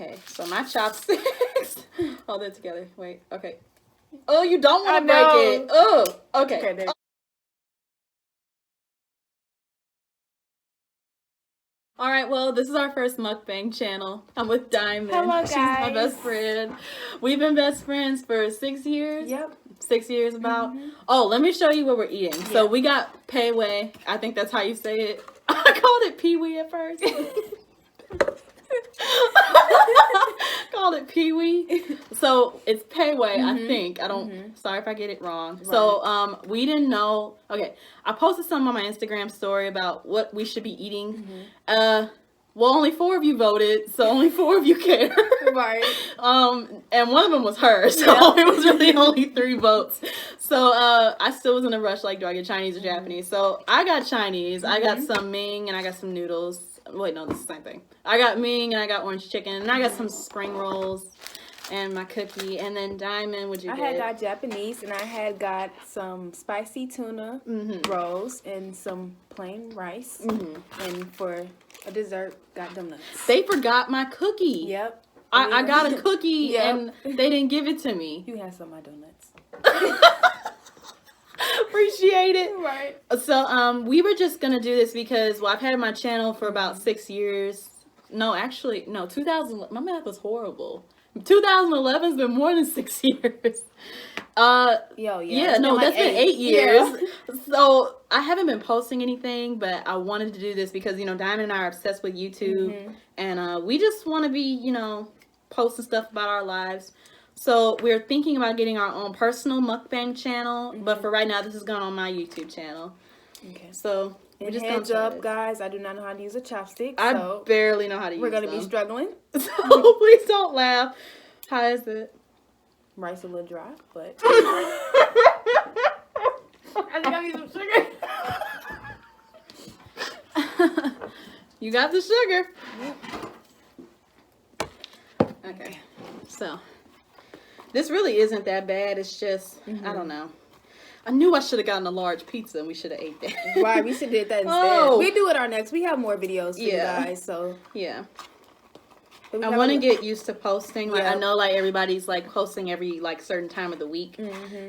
Okay, so my chopsticks. Hold it together. Wait. Okay. Oh, you don't want to break it. Oh. Okay. Okay. All right, well, this is our first mukbang channel. I'm with Diamond. Hello, guys. She's my best friend. We've been best friends for 6 years. Yep. 6 years about. Oh, let me show you what we're eating. Yeah. So we got Pei Wei. I think that's how you say it. I called it Pee Wee at first. Called it Pee Wee. So it's Pei Wei, I think. I don't. Sorry if I get it wrong. Right. So we didn't know. Okay, I posted something on my Instagram story about what we should be eating. Well, only 4 of you voted, so only 4 of you care. Right. And one of them was her, so it was really only 3 votes. So I still was in a rush. Like, do I get Chinese or Japanese? So I got Chinese. I got some Ming and I got some noodles. Wait, no, this is the same thing. I got Ming and I got orange chicken and I got some spring rolls and my cookie. And then Diamond, what'd you get? I had got Japanese and I had got some spicy tuna rolls and some plain rice. And for a dessert, got donuts. They forgot my cookie. Yep. I got a cookie and they didn't give it to me. You had some of my donuts. Appreciate it. Right. So we were just gonna do this because, well, I've had my channel for about 6 years. No, actually, no, 2000. My math was horrible. 2011's been more than 6 years. Yeah, no, that's been 8 years. Yeah. So I haven't been posting anything, but I wanted to do this because, you know, Diamond and I are obsessed with YouTube, and we just want to be, you know, posting stuff about our lives. So we're thinking about getting our own personal mukbang channel, but for right now, this is going on my YouTube channel. Okay. So we're just heads up, guys. I do not know how to use a chopstick. I barely know how to use them. We're going to be struggling. So please don't laugh. How is it? Rice a little dry, but I think I need some sugar. You got the sugar. Okay. So this really isn't that bad. It's just, I don't know. I knew I should have gotten a large pizza and we should have ate that. Right, we should have did that instead. We do it our next. We have more videos for you guys, so. Yeah. I want to get used to posting. Like I know, like everybody's like posting every like certain time of the week,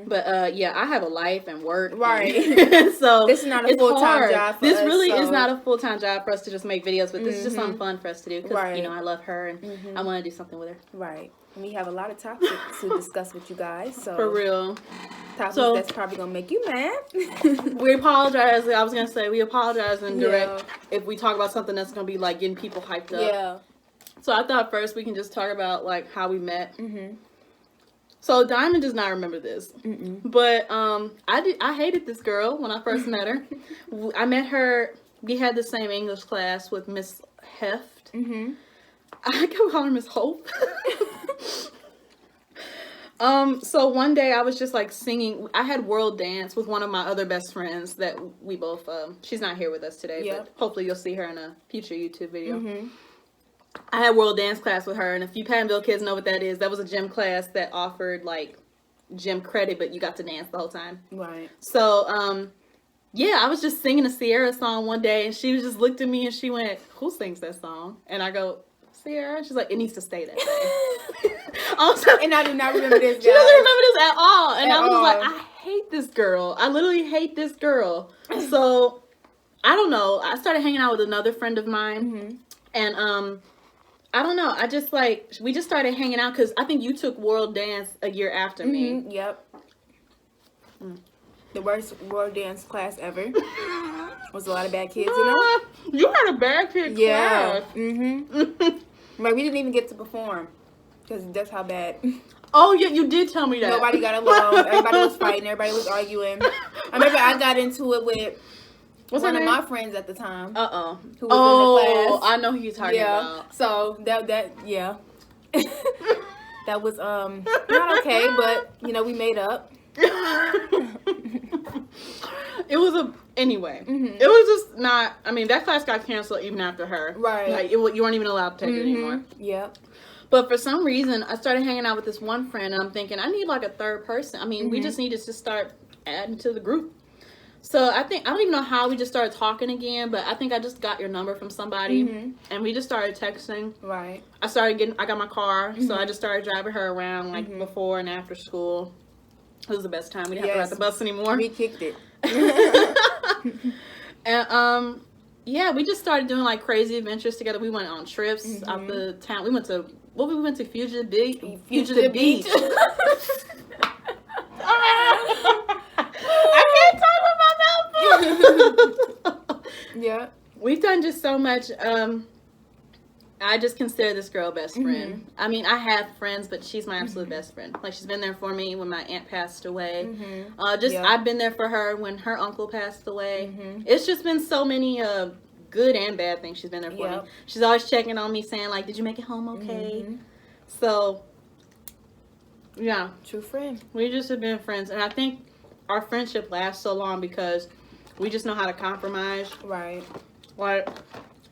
but yeah, I have a life and work. Right. And so this is not a full time job. For this us, really is not a full time job for us to just make videos, but this is just something fun for us to do because you know I love her and I want to do something with her. Right. And we have a lot of topics to discuss with you guys. So for real. Topics that's probably gonna make you mad. We apologize. I was gonna say we apologize in direct if we talk about something that's gonna be like getting people hyped up. Yeah. So I thought first we can just talk about like how we met. So Diamond does not remember this, but I hated this girl when I first met her. I met her. We had the same English class with Miss Heft. I kept calling her Miss Hope. So one day I was just like singing. I had world dance with one of my other best friends that we both. She's not here with us today, but hopefully you'll see her in a future YouTube video. I had world dance class with her, and if you Pattonville kids know what that is, that was a gym class that offered like gym credit, but you got to dance the whole time. Right. So, yeah, I was just singing a Sierra song one day, and she just looked at me and she went, "Who sings that song?" And I go, "Sierra." And she's like, "It needs to stay that way." Also, and I do not remember this. She doesn't remember this at all, and I was like, "I hate this girl. I literally hate this girl." So, I don't know. I started hanging out with another friend of mine, and I don't know. I just like, we just started hanging out because I think you took world dance a year after me. Yep. The worst world dance class ever. Was a lot of bad kids in it. You had a bad kid class. Like we didn't even get to perform because that's how bad. Oh yeah, you did tell me that. Nobody got along. Everybody was fighting. Everybody was arguing. I remember I got into it with one of my friends at the time. Who was in the class. I know who you're talking about. So that that was not okay, but you know we made up. It was anyway. It was just not. I mean, that class got canceled even after her. Right. Like you weren't even allowed to take it anymore. Yep. But for some reason, I started hanging out with this one friend, and I'm thinking I need like a third person. I mean, we just needed to start adding to the group. So I don't even know how we just started talking again, but I think I just got your number from somebody, and we just started texting. Right. I got my car, so I just started driving her around like before and after school. It was the best time. We didn't have to ride the bus anymore. We kicked it. And yeah, we just started doing like crazy adventures together. We went on trips out the town. We went to Fugitive Beach. Fugitive Beach. I can't talk about that. Yeah. We've done just so much. I just consider this girl best friend. I mean, I have friends, but she's my absolute best friend. Like, she's been there for me when my aunt passed away. I've been there for her when her uncle passed away. It's just been so many good and bad things she's been there for me. She's always checking on me, saying, like, did you make it home okay? So, yeah. True friend. We just have been friends. And I think our friendship lasts so long because we just know how to compromise. Right. Like,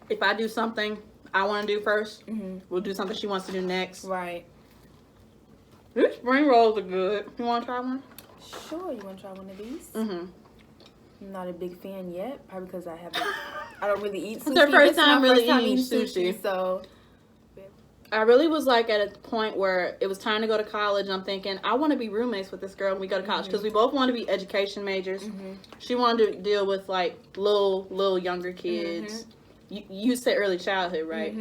if I do something I want to do first, we'll do something she wants to do next. Right. These spring rolls are good. You want to try one? Sure. You want to try one of these? I'm not a big fan yet, probably because I don't really eat sushi. It's our first time really eating sushi. So I really was like at a point where it was time to go to college, and I'm thinking, I want to be roommates with this girl when we go to college, because we both want to be education majors. She wanted to deal with like little younger kids. You said early childhood, right?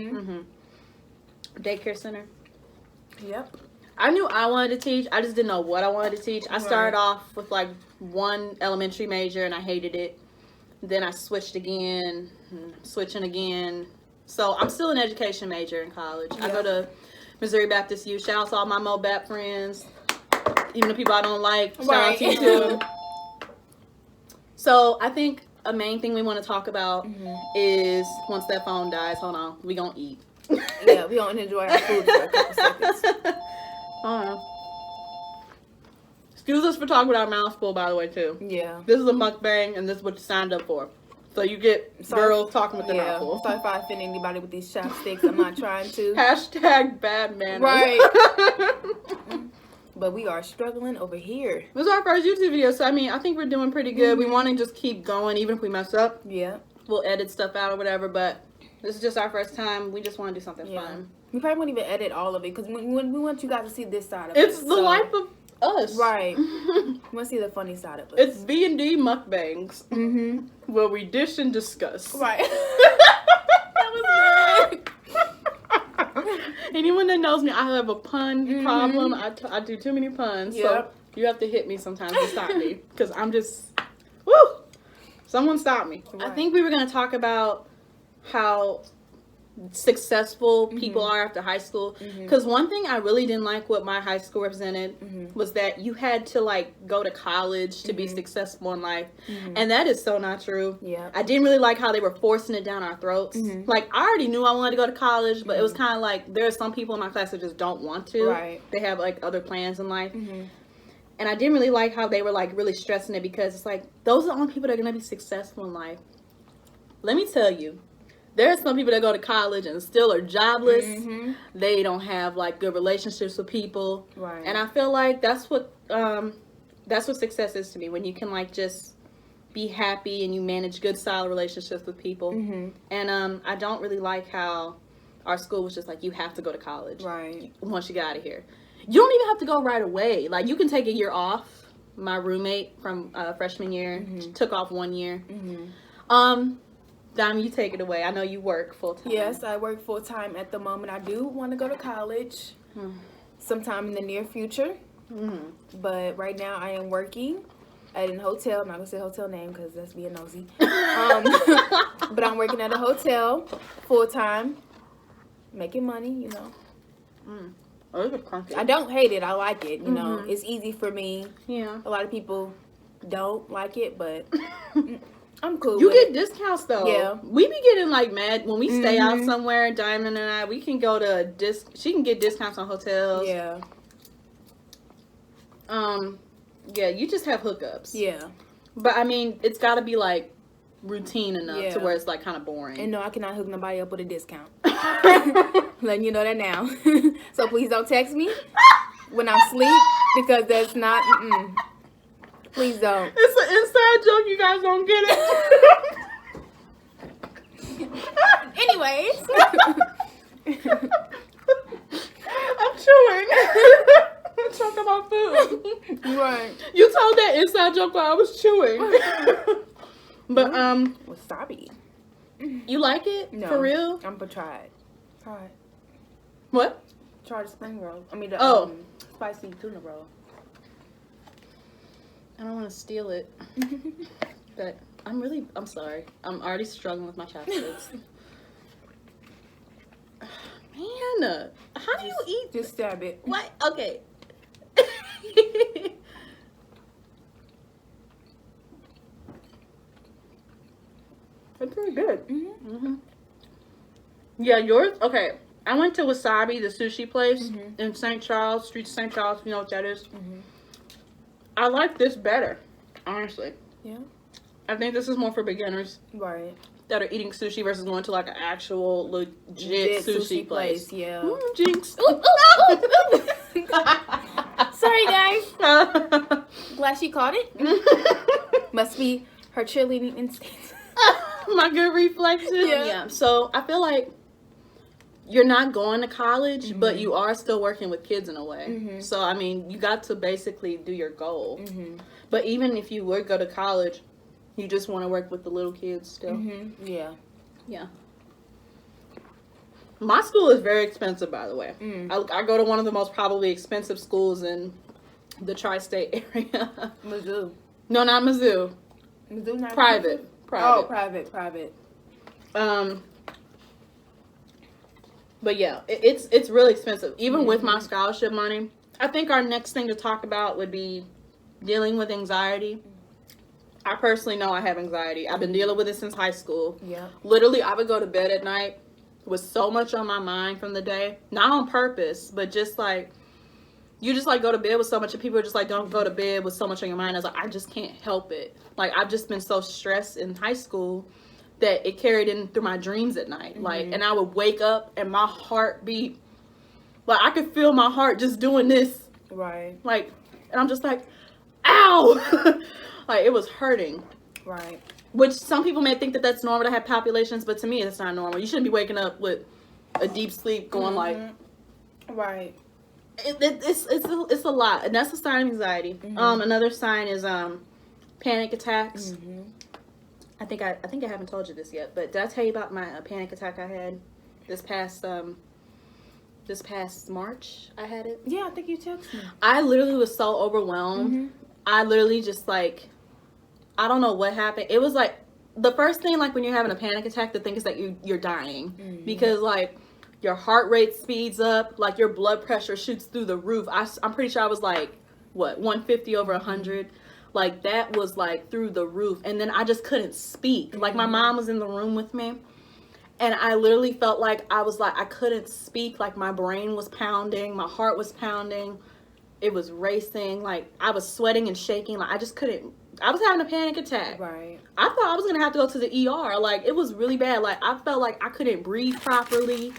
Daycare center. Yep. I knew I wanted to teach. I just didn't know what I wanted to teach. I started off with like one elementary major, and I hated it. Then I switched again, switching again. So I'm still an education major in college. I go to Missouri Baptist U. Shout out to all my MoBap friends. Even the people I don't like, shout out to you too. So I think a main thing we want to talk about is once that phone dies, hold on, we gonna eat. Yeah, we gonna enjoy our food for a couple seconds. Excuse us for talking with our mouths full, by the way, too. Yeah. This is a mukbang, and this is what you signed up for. So you get girls talking with their mouth full. Sorry if I offend anybody with these chopsticks. I'm not trying to. Hashtag bad manners. Right. But we are struggling over here. This is our first YouTube video, so I mean, I think we're doing pretty good. We want to just keep going, even if we mess up. Yeah. We'll edit stuff out or whatever, but this is just our first time. We just want to do something fun. We probably won't even edit all of it, because we want you guys to see this side of it. It's the life of us. Right. We want to see the funny side of us. It's B&D mukbangs. Where we dish and discuss. Right. That was good. Anyone that knows me, I have a pun problem. I do too many puns. So you have to hit me sometimes to stop me. Because I'm just, woo! Someone stop me. Right. I think we were going to talk about how successful people are after high school, because one thing I really didn't like what my high school represented was that you had to like go to college to be successful in life, and that is so not true. I didn't really like how they were forcing it down our throats. Like, I already knew I wanted to go to college, but it was kind of like there are some people in my class that just don't want to. They have like other plans in life. And I didn't really like how they were like really stressing it, because it's like, those are the only people that are going to be successful in life. Let me tell you, there are some people that go to college and still are jobless. They don't have like good relationships with people. And I feel like that's what success is to me, when you can like just be happy and you manage good solid relationships with people. And I don't really like how our school was just like, you have to go to college once you get out of here. You don't even have to go right away. Like, you can take a year off. My roommate from freshman year took off 1 year. Dom, you take it away. I know you work full-time. Yes, I work full-time at the moment. I do want to go to college sometime in the near future. But right now I am working at a hotel. I'm not going to say hotel name because that's being nosy. But I'm working at a hotel full-time, making money, you know. I don't hate it. I like it. You know, it's easy for me. Yeah. A lot of people don't like it, but I'm cool. You get discounts though. Yeah. We be getting like mad when we stay out somewhere. Diamond and I, we can go to she can get discounts on hotels. Yeah. Yeah. You just have hookups. Yeah. But I mean, it's got to be like routine enough to where it's like kind of boring. And no, I cannot hook nobody up with a discount. Letting you know that now. So please don't text me when I'm asleep, because that's not. Please don't. It's an inside joke. You guys don't get it. Anyways. I'm chewing. I'm talking about food. Right. You told that inside joke while I was chewing. But wasabi. you like it? No. For real? I'm gonna try it. Try it. What? Try the spring roll. I mean the spicy tuna roll. I don't want to steal it. But I'm sorry. I'm already struggling with my chopsticks. Man, how do you eat? Just stab it. What? Okay. That's pretty good. Yeah, yours? Okay. I went to Wasabi, the sushi place in St. Charles, Street St. Charles. You know what that is? I like this better, honestly. Yeah. I think this is more for beginners. Right. That are eating sushi versus going to like an actual legit sushi place. Yeah. Jinx. Sorry, guys. Glad she caught it. Must be her cheerleading instincts. My good reflexes. Yeah. So I feel like you're not going to college, but you are still working with kids in a way. So I mean, you got to basically do your goal. But even if you would go to college, you just want to work with the little kids still. Yeah. Yeah. My school is very expensive, by the way. I go to one of the most probably expensive schools in the tri-state area. Mizzou. No, not Mizzou. Mizzou not Private. Oh, private. But yeah, it's really expensive. Even with my scholarship money. I think our next thing to talk about would be dealing with anxiety. I personally know I have anxiety. I've been dealing with it since high school. Yeah. Literally, I would go to bed at night with so much on my mind from the day. Not on purpose, but just like, you just like go to bed with so much, and people are just like, don't go to bed with so much on your mind. I was like, I just can't help it. Like, I've just been so stressed in high school that it carried in through my dreams at night. Like, and I would wake up and my heart beat. Like, I could feel my heart just doing this. Right. Like, and I'm just like, ow! Like, it was hurting. Right. Which some people may think that that's normal to have palpitations, but to me, it's not normal. You shouldn't be waking up with a deep sleep going like... Right. It's a lot. And that's a sign of anxiety. Another sign is panic attacks. I think I haven't told you this yet, but did I tell you about my panic attack I had this past March? I had it. Yeah, I think you texted me. I literally was so overwhelmed. I literally just like, I don't know what happened. It was like the first thing, like when you're having a panic attack, the thing is that you're dying because like your heart rate speeds up, like your blood pressure shoots through the roof. I'm pretty sure I was like, what, 150 over 100. Like that was like through the roof. And then I just couldn't speak. Like my mom was in the room with me. And I literally felt like I couldn't speak. Like my brain was pounding. My heart was pounding. It was racing. Like I was sweating and shaking. Like I just couldn't. I was having a panic attack. Right. I thought I was going to have to go to the ER. Like it was really bad. Like I felt like I couldn't breathe properly.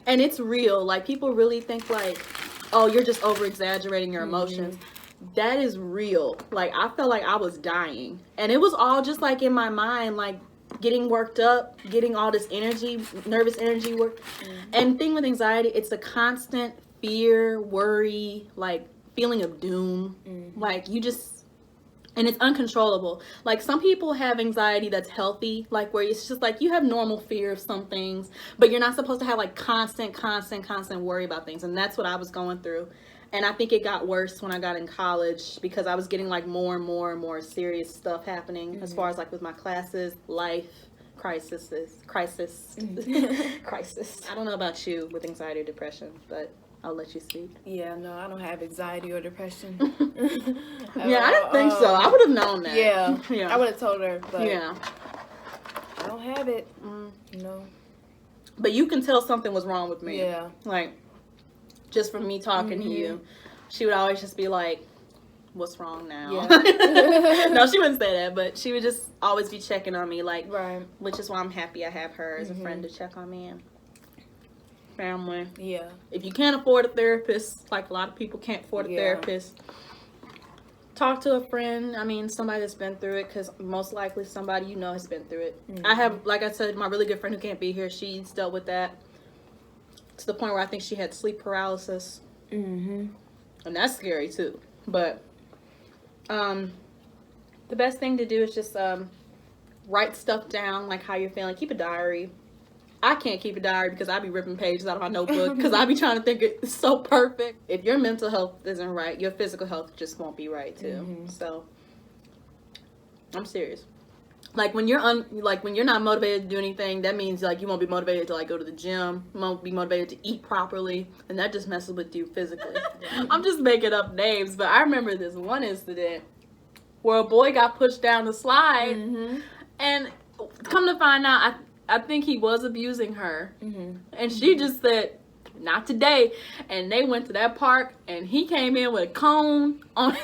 And it's real. Like people really think like, oh, you're just over exaggerating your emotions. That is real. Like I felt like I was dying. And it was all just like in my mind, like getting worked up, getting all this energy, nervous energy work. And thing with anxiety, it's a constant fear, worry, like feeling of doom. Like you just, and it's uncontrollable. Like some people have anxiety that's healthy, like where it's just like you have normal fear of some things, but you're not supposed to have like constant worry about things. And that's what I was going through. And I think it got worse when I got in college because I was getting like more and more serious stuff happening as far as like with my classes, life, crisis. I don't know about you with anxiety or depression, but I'll let you speak. Yeah, no, I don't have anxiety or depression. Yeah, I didn't think so. I would have known that. Yeah. I would have told her, but yeah, I don't have it. No. But you can tell something was wrong with me. Yeah. Like, just from me talking to you, she would always just be like, what's wrong now? Yeah. No, she wouldn't say that, but she would just always be checking on me, like, which is why I'm happy I have her as a friend to check on me and family. Yeah. If you can't afford a therapist, like a lot of people can't afford a therapist, talk to a friend. I mean, somebody that's been through it, because most likely somebody you know has been through it. I have, like I said, my really good friend who can't be here, she's dealt with that to the point where I think she had sleep paralysis. And that's scary too. But the best thing to do is just write stuff down, like how you're feeling. Keep a diary. I can't keep a diary because I be ripping pages out of my notebook because I be trying to think it's so perfect. If your mental health isn't right, your physical health just won't be right too. So I'm serious. Like when you're when you're not motivated to do anything, that means like you won't be motivated to like go to the gym, won't be motivated to eat properly, and that just messes with you physically. I'm just making up names, but I remember this one incident where a boy got pushed down the slide, and come to find out, I think he was abusing her, and she just said, "Not today." And they went to that park, and he came in with a cone on.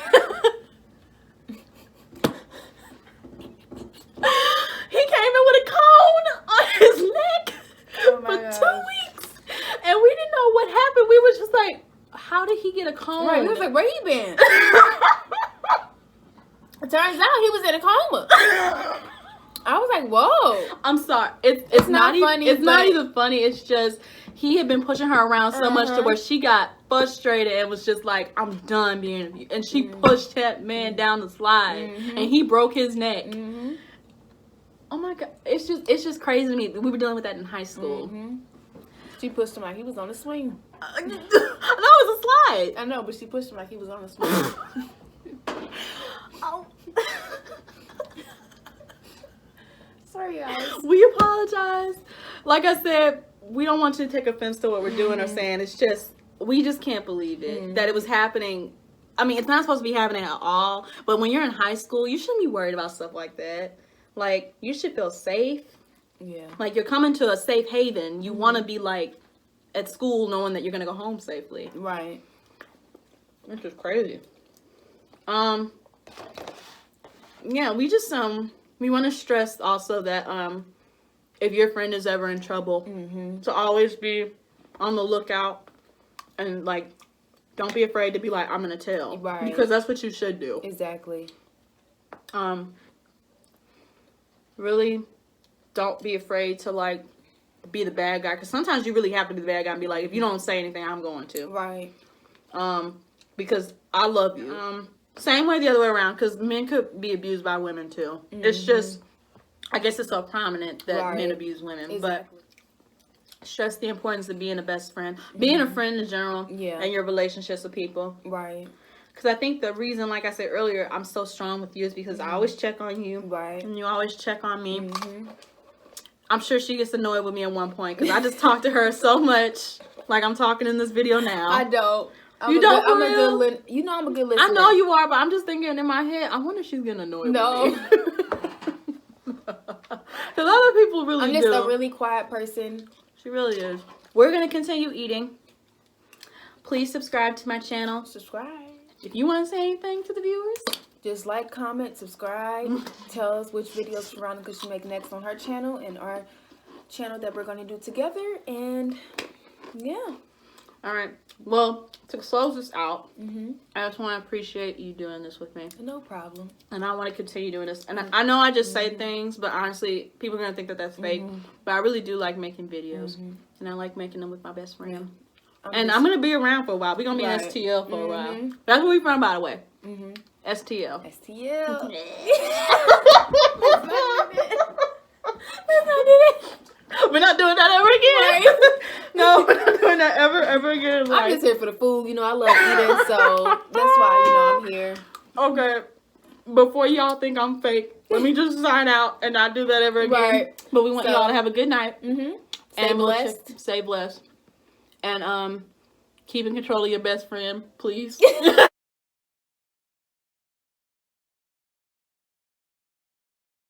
He came in with a cone on his neck for 2 weeks, and we didn't know what happened. We was just like, "How did he get a cone?" Right, we was like, "Where he been?" It turns out he was in a coma. I was like, "Whoa!" I'm sorry. It's not funny. It's not even funny. It's just he had been pushing her around so much to where she got frustrated and was just like, "I'm done being abused." And she pushed that man down the slide, and he broke his neck. Oh my God! It's just crazy to me. We were dealing with that in high school. She pushed him like he was on a swing. No, it was a slide. I know, but she pushed him like he was on a swing. Oh. Sorry, guys. We apologize. Like I said, we don't want you to take offense to what we're doing or saying. It's just, we just can't believe it that it was happening. I mean, it's not supposed to be happening at all. But when you're in high school, you shouldn't be worried about stuff like that. Like, you should feel safe. Yeah. Like, you're coming to a safe haven. You want to be, like, at school knowing that you're going to go home safely. Right. Which is crazy. Yeah, we just, we want to stress also that, if your friend is ever in trouble, to always be on the lookout and, like, don't be afraid to be like, "I'm going to tell." Right. Because that's what you should do. Exactly. Really don't be afraid to, like, be the bad guy. Because sometimes you really have to be the bad guy and be like, if you don't say anything, I'm going to. Right. Because I love you. Same way the other way around. Because men could be abused by women, too. It's just, I guess it's so prominent that men abuse women. Exactly. But stress the importance of being a best friend. Being a friend in general. Yeah. And your relationships with people. Right. Because I think the reason, like I said earlier, I'm so strong with you is because I always check on you. Right. And you always check on me. I'm sure she gets annoyed with me at one point because I just talk to her so much. Like I'm talking in this video now. I don't. You don't? I'm a good you know I'm a good listener. I know you are, but I'm just thinking in my head, I wonder if she's getting annoyed with me. Because other people really do. I'm just a really quiet person. She really is. We're going to continue eating. Please subscribe to my channel. Subscribe. If you want to say anything to the viewers, just like, comment, subscribe. Tell us which videos Veronica should make next on her channel and our channel that we're going to do together. And yeah. All right. Well, to close this out, I just want to appreciate you doing this with me. No problem. And I want to continue doing this. And I know I just say things, but honestly, people are going to think that that's fake. But I really do like making videos. And I like making them with my best friend. I'm going to be around for a while. We're going to be in STL for a while. That's where we're from, by the way. STL. STL. We're not doing that ever again. No, we're not doing that ever again. I'm just here for the food. You know, I love eating, so that's why, you know, I'm here. Okay. Before y'all think I'm fake, let me just sign out and not do that ever again. Right. But we want y'all to have a good night. Stay blessed. Stay blessed. And keep in control of your best friend, please.